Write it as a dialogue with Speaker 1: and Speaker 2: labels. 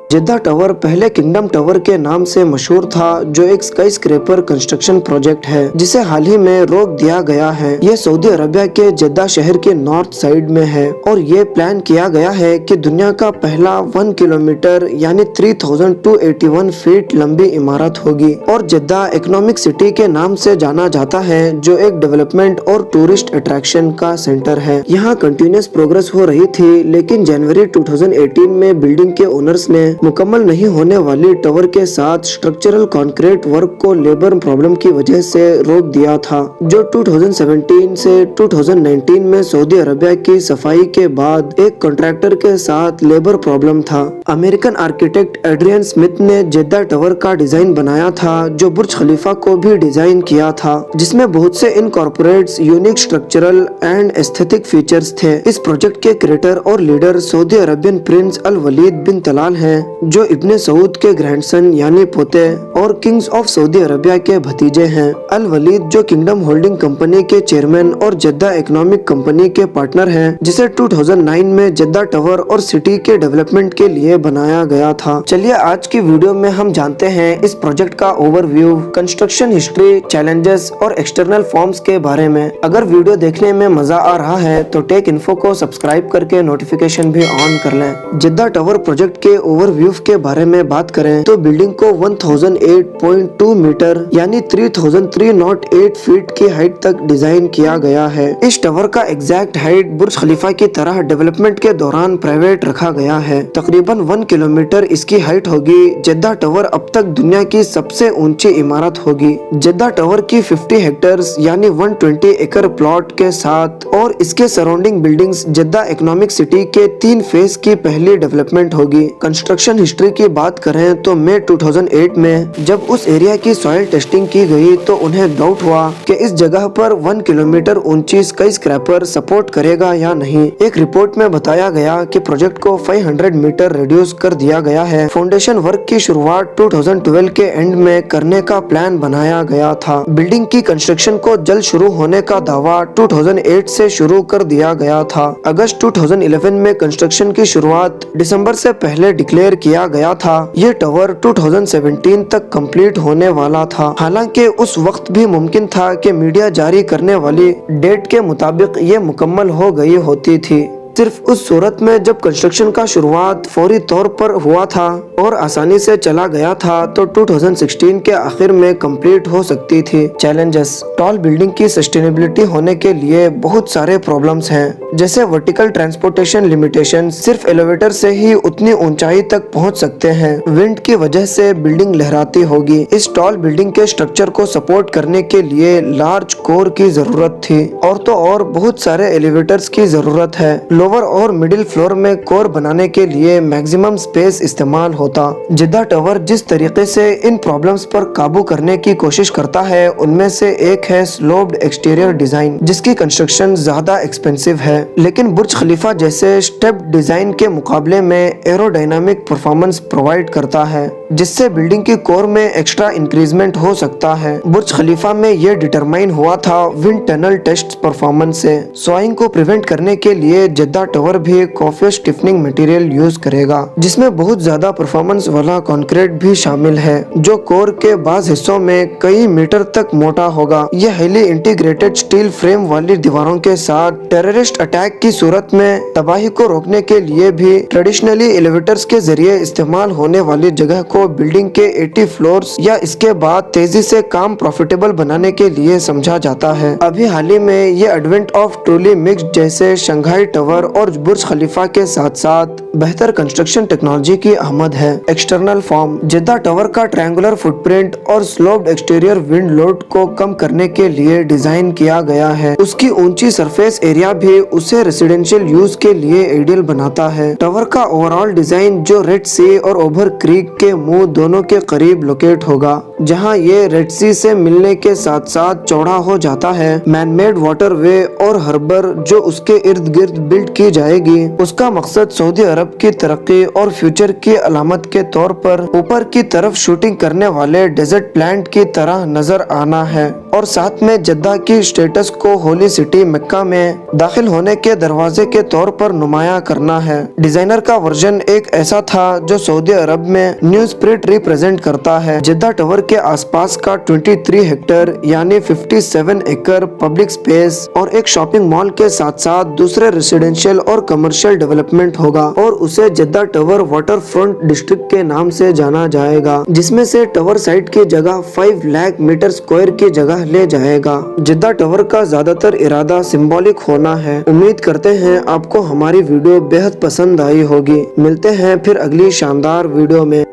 Speaker 1: जिद्दा tower पहले kingdom tower के नाम से मशहूर था, जो एक स्काई स्क्रैपर कंस्ट्रक्शन प्रोजेक्ट है जिसे हाल ही में रोक दिया गया है। ये सऊदी अरबिया के जिद्दा शहर के नॉर्थ साइड में है और ये प्लान किया गया है कि दुनिया का पहला 1 किलोमीटर यानी 3281 फीट लंबी इमारत होगी और जिद्दा इकोनॉमिक सिटी के नाम से जाना जाता है, जो एक डेवलपमेंट और टूरिस्ट अट्रैक्शन का सेंटर है। यहाँ कंटिन्यूस प्रोग्रेस हो रही थी, लेकिन जनवरी 2018 में बिल्डिंग के ओनर्स ने मुकम्मल नहीं होने वाली टावर के साथ स्ट्रक्चरल कंक्रीट वर्क को लेबर प्रॉब्लम की वजह से रोक दिया था, जो 2017 से 2019 में सऊदी अरबिया की सफाई के बाद एक कॉन्ट्रैक्टर के साथ लेबर प्रॉब्लम था। अमेरिकन आर्किटेक्ट एड्रियन स्मिथ ने जिद्दा टावर का डिजाइन बनाया था, जो बुर्ज खलीफा को भी डिजाइन किया था, जिसमें बहुत से incorporates unique structural and aesthetic features थे। इस प्रोजेक्ट के क्रिएटर और लीडर सऊदी अरबियन प्रिंस अल वलीद बिन तलाल हैं, जो इब्ने सऊद के ग्रैंडसन यानी पोते और किंग्स ऑफ सऊदी अरबिया के भतीजे हैं। अल वलीद, जो किंगडम होल्डिंग कंपनी के चेयरमैन और जिद्दा इकोनॉमिक कंपनी के पार्टनर हैं, जिसे 2009 में जिद्दा टावर और सिटी के डेवलपमेंट के लिए बनाया गया था। चलिए आज की वीडियो में हम जानते हैं इस प्रोजेक्ट का ओवरव्यू, कंस्ट्रक्शन हिस्ट्री, चैलेंजेस और एक्सटर्नल फॉर्म्स के बारे में। अगर वीडियो देखने में मजा आ रहा है तो टेक इन्फो को सब्सक्राइब करके नोटिफिकेशन भी ऑन कर लें। जिद्दा टावर प्रोजेक्ट के ओवरव्यू के बारे में बात करें तो बिल्डिंग को 1008.2 मीटर यानी 3308 फीट की हाइट तक डिजाइन किया गया है। इस टावर का एग्जैक्ट हाइट बुर्ज खलीफा की तरह डेवलपमेंट के दौरान प्राइवेट रखा गया है। तकरीबन 1 किलोमीटर इसकी हाइट होगी। जिद्दा टावर अब तक दुनिया की सबसे ऊंची इमारत होगी। जिद्दा टावर की 50 हेक्टेयर्स यानी 120 एकड़ प्लॉट के साथ और इसके सराउंडिंग बिल्डिंग्स जिद्दा इकोनॉमिक सिटी के 3 फेज की पहली डेवलपमेंट होगी। कंस्ट्रक्शन हिस्ट्री की बात करें तो मई 2008 में जब उस एरिया की सॉइल टेस्टिंग की गई तो उन्हें डाउट हुआ कि इस जगह पर 1 किलोमीटर ऊंची स्काई स्क्रैपर सपोर्ट करेगा या नहीं। एक रिपोर्ट में बताया गया कि प्रोजेक्ट को 500 मीटर रिड्यूस कर दिया गया है। फाउंडेशन वर्क की शुरुआत 2012 के एंड में करने का प्लान बनाया गया था। बिल्डिंग की कंस्ट्रक्शन को जल्द शुरू होने का दावा 2008 से शुरू कर दिया गया था। अगस्त 2011 में कंस्ट्रक्शन की शुरुआत दिसंबर से पहले डिक्लेयर किया गया था। ये टावर 2017 तक कंप्लीट होने वाला था। हालांकि उस वक्त भी मुमकिन था कि मीडिया जारी करने वाली डेट के मुताबिक ये मुकम्मल हो गई होती थी, सिर्फ उस सूरत में जब कंस्ट्रक्शन का शुरुआत फौरी तौर पर हुआ था और आसानी से चला गया था तो 2016 के आखिर में कंप्लीट हो सकती थी। चैलेंजेस, टॉल बिल्डिंग की सस्टेनेबिलिटी होने के लिए बहुत सारे प्रॉब्लम्स हैं, जैसे वर्टिकल ट्रांसपोर्टेशन लिमिटेशन, सिर्फ एलिवेटर से ही उतनी ऊंचाई तक पहुंच सकते हैं। विंड की वजह से बिल्डिंग लहराती होगी। इस टॉल बिल्डिंग के स्ट्रक्चर को सपोर्ट करने के लिए लार्ज कोर की जरूरत थी और तो और बहुत सारे एलिवेटर्स की जरूरत है। लोअर और मिडिल फ्लोर में कोर बनाने के लिए मैक्सिमम स्पेस इस्तेमाल होता। जिद्दा टावर जिस तरीके से इन प्रॉब्लम्स पर काबू करने की कोशिश करता है, उनमें से एक है स्लोप्ड एक्सटीरियर डिजाइन, जिसकी कंस्ट्रक्शन ज्यादा एक्सपेंसिव है, लेकिन बुर्ज खलीफा जैसे स्टेप डिजाइन के मुकाबले में एरोडायनामिक परफॉर्मेंस प्रोवाइड करता है, जिससे बिल्डिंग की कोर में एक्स्ट्रा इंक्रीजमेंट हो सकता है। बुर्ज खलीफा में यह डिटरमाइन हुआ था विंड टनल टेस्ट परफॉर्मेंस से। स्वाइंग को प्रिवेंट करने के लिए जिद्दा टावर भी कॉफी स्टिफनिंग मटेरियल यूज करेगा, जिसमें बहुत ज्यादा परफॉर्मेंस वाला कंक्रीट भी शामिल है, जो कोर के बाज़ हिस्सों में कई मीटर तक मोटा होगा। यह हाईली इंटीग्रेटेड स्टील फ्रेम वाली दीवारों के साथ टेररिस्ट अटैक की सूरत में तबाही को रोकने के लिए भी ट्रेडिशनली एलिवेटर्स के जरिए इस्तेमाल होने वाली जगह को बिल्डिंग के 80 फ्लोर्स या इसके बाद तेजी से काम प्रॉफिटेबल बनाने के लिए समझा जाता है। अभी हाल ही में ये एडवेंट ऑफ ट्रूली मिक्स्ड जैसे शंघाई टावर और बुर्ज खलीफा के साथ साथ बेहतर कंस्ट्रक्शन टेक्नोलॉजी की आमद है। एक्सटर्नल फॉर्म, जिद्दा टावर का ट्रायंगुलर फुटप्रिंट और स्लोप्ड एक्सटीरियर विंड लोड को कम करने के लिए डिजाइन किया गया है। उसकी ऊंची सरफेस एरिया भी उसे रेसिडेंशियल यूज के लिए आइडियल बनाता है। टावर का ओवरऑल डिजाइन जो रेड सी और ओवर क्रीक के मुंह दोनों के करीब लोकेट होगा जहां ये रेड सी से मिलने के साथ साथ चौड़ा हो जाता है। मैन मेड वाटर वे और हार्बर जो उसके इर्द गिर्द बिल्ड की जाएगी, उसका मकसद सऊदी अरब की तरक्की और फ्यूचर की अलामत के तौर पर ऊपर की तरफ शूटिंग करने वाले डेजर्ट प्लांट की तरह नजर आना है और साथ में जद्दा की स्टेटस को होली सिटी मक्का में दाखिल होने के दरवाजे के तौर पर नुमाया करना है। डिजाइनर का वर्जन एक ऐसा था जो सऊदी अरब में न्यू स्पिरिट रिप्रेजेंट करता है। जद्दा टावर के आसपास का 23 हेक्टेयर यानी 57 एकड़ पब्लिक स्पेस और एक शॉपिंग मॉल के साथ साथ दूसरे रेसिडेंशियल और कमर्शियल डेवलपमेंट होगा और उसे Jeddah tower water front district के नाम से जाना जाएगा, जिसमें से टावर साइट की जगह 5 लाख मीटर स्क्वायर की जगह ले जाएगा। जद्दा टावर का ज्यादातर इरादा सिंबॉलिक होना है। उम्मीद करते हैं आपको हमारी वीडियो बेहद पसंद आई होगी। मिलते हैं फिर अगली शानदार वीडियो में।